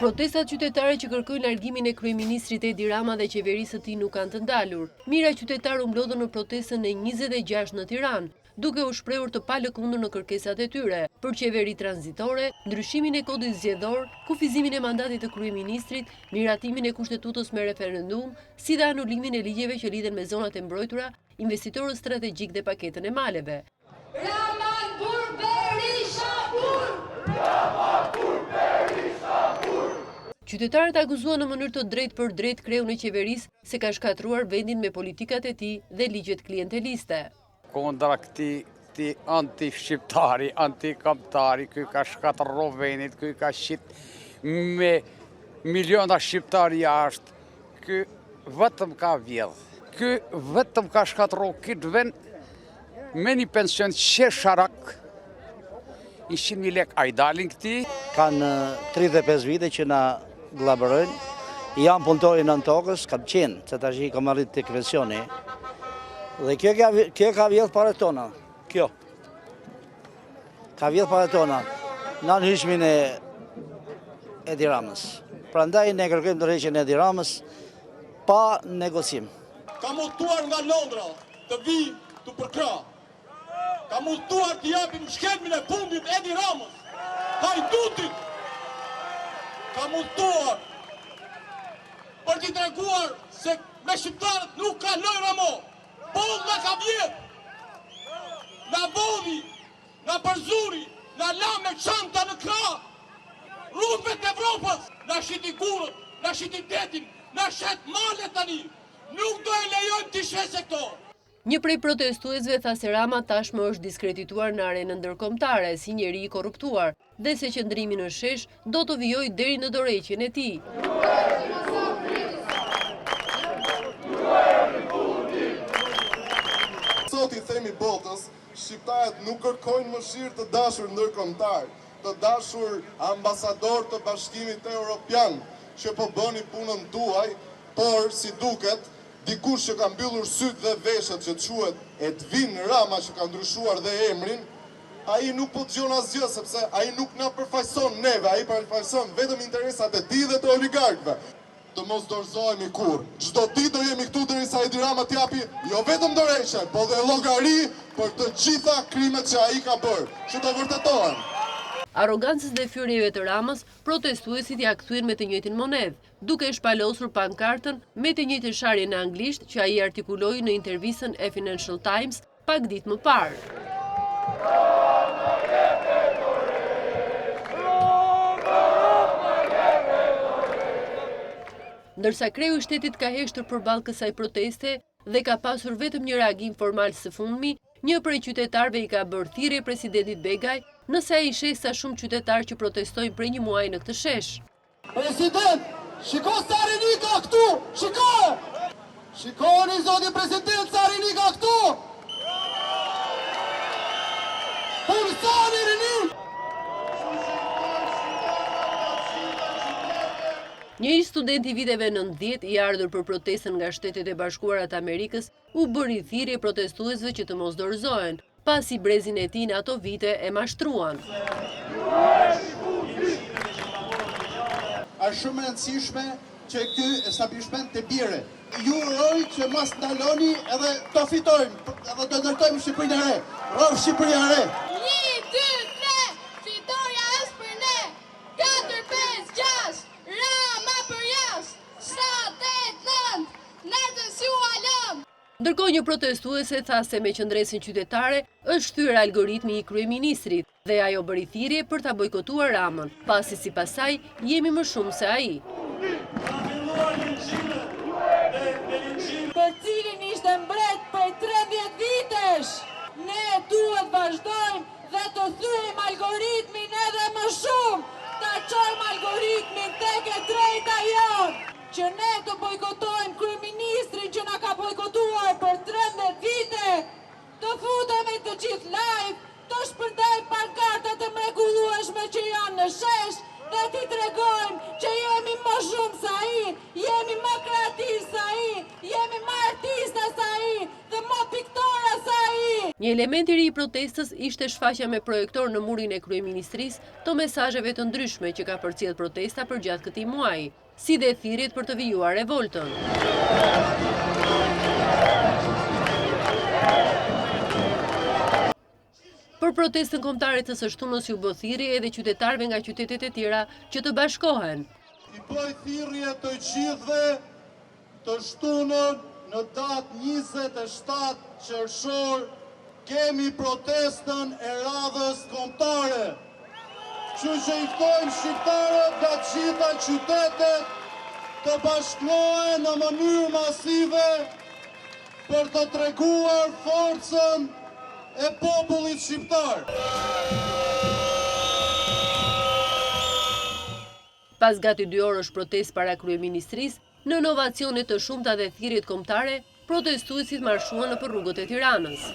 Protestat qytetare që kërkojnë largimin e kryeministrit Edi Rama dhe qeverisë së tij nuk kanë të ndalur. Mira qytetarë u mblodhën në protestën e 26 në Tiranë, duke u shprehur të palëkundur në kërkesat e tyre për qeveri tranzitore, ndryshimin e kodit zgjedhor, kufizimin e mandatit të kryeministrit, miratimin e kushtetutës me referendum, si dhe anulimin e ligjeve që lidhen me zonat e mbrojtura, investitorët strategjik dhe paketën e maleve. Qytetarët akuzuan në mënyrë të drejtë për drejtë kreun e qeverisë se ka shkatruar vendin me politikat e tij dhe ligjet klienteliste. Kundra këtij anti-shqiptari, anti-kamptari, ky ka shkatërruar vendin, ky ka shit me miliona shqiptarë jashtë, ky vetëm ka vjedh. Ky vetëm ka shkatërruar këtë vend me një pension qesharak. 100.000 lek a i dalin këti. Kanë 35 vite që na glaberojnë, jam punëtori në tokës, kam qenë, që tash i kam arrit të pensioni. Dhe kjo ka vjedh pare tona, kjo. Ka vjedh pare tona, në hyshmin e Edi Ramës. Prandaj ne kërkojmë tërheqjen e Edi Ramës pa negocim. Ka mutuar nga Londra të vi të përkra. Ka mutuar të japim shkelmin e fundit Edi Ramës, hajdutit. Ka mutuar për t'i treguar se me shqiptarët nuk ka lojra mo. Boll nga ka vjedh, nga vodhi, nga përzuri, nga la me çanta në krah, rrugët e Evropës, nga shiti gurët, nga shiti detin, nga shet malet tani. Nuk do e lejojmë t'i shese këto. Një prej protestuesve tha se Rama tashmë është diskredituar në arenën ndërkombëtare si njeri i korruptuar dhe se qëndrimi në shesh do të vijojë deri në dorëheqjen e tij. Sot i themi botës, shqiptarët nuk kërkojnë mëshirë të dashur ndërkombëtar, të dashur ambasador të Bashkimit Evropian, që po bëni punën tuaj, por si duket dikush që ka mbyllur syt dhe veshët që quhet Edvin Rama, që ka ndryshuar dhe emrin, ai nuk po dëgjon asgjë sepse ai nuk na përfaqëson neve, ai përfaqëson vetëm interesat e tij dhe të oligarkëve. Të mos dorëzohemi kurrë. Çdo ditë do jemi këtu derisa Edi Rama t'japi jo vetëm dorëheqje, por dhe llogari për të gjitha krimet që ai ka bërë, që të vërtetohen. Arrogancës dhe fyrjeve të Ramës, protestuesit ja kthyen me të njëjtin monedhë, duke shpalosur pankartën me të njëjtën sharje në anglisht që ai artikuloi në intervistën e Financial Times pak ditë më parë. Ndërsa kreu i shtetit ka heshtur përballë kësaj proteste dhe ka pasur vetëm një reagim formal së fundmi, një prej qytetarëve i ka bërë thirrje presidentit Begaj, nëse ai sheh sa shumë qytetarë që protestojnë prej një muaji në këtë shesh. President, shiko sa rini ka këtu, shiko! Shikoni zoti president sa rini ka këtu! Pursani rini! Një student i viteve 90 i ardhur për protestën nga Shtetet e Bashkuara të Amerikës u bëri thirrje protestuesve që të mos dorëzohen, pasi brezin e tij në ato vite e mashtruan. Është shumë e rëndësishme që ky establishment të bire. Ju uroj që mos ndaloni edhe do fitojmë, edhe do ndërtojmë Shqipërinë e re. Rrov Shqipëria e re. 1, 2, 3, fitoria është për ne. 4, 5, 6, Rama për jashtë. 7, 8, 9, natën si u alëm. Ndërkohë një protestuese tha se me qëndresin qytetare është shtyrë algoritmi i kryeministrit dhe ajo bëri thirrje për ta bojkotuar Ramën, pasi sipas saj jemi më shumë se ai. Për cilin ishte mbret për 30 vitesh, ne duhet vazhdojmë dhe të thyejmë algoritmin edhe më shumë, ta çojmë algoritmin tek e drejta jonë, që ne të bojkotojmë kryeministrin që na ka bojkotuar për 13 vite, të futemi të gjithë live, të shpërndajmë pankartat e mrekullueshme që janë në shesh dhe t'i tregojmë që jemi më shumë se ai, jemi më kreativ se ai, jemi më artista se ai dhe më piktora se ai. Një element i ri i protestës ishte shfaqja me projektor në murin e kryeministrisë të mesazheve të ndryshme që ka përcjell protesta përgjatë këtij muaji, si dhe thirrjet për të vijuar revoltën. Për protestën kombëtare të së shtunës u bë thirrje edhe qytetarëve nga qytetet e tjera që të bashkohen. I bëj thirrje të gjithëve të shtunën në datë 27 qershor kemi protestën e radhës kombëtare. Kështu që i ftojmë shqiptarët nga të gjitha qytetet të bashkohen në mënyrë masive për të treguar forcën e popullit shqiptar. Pas gati 2 orësh protestë para kryeministrisë, në ovacione të shumta dhe thirrjet kombëtare, protestuesit marshuan nëpër rrugët e Tiranës.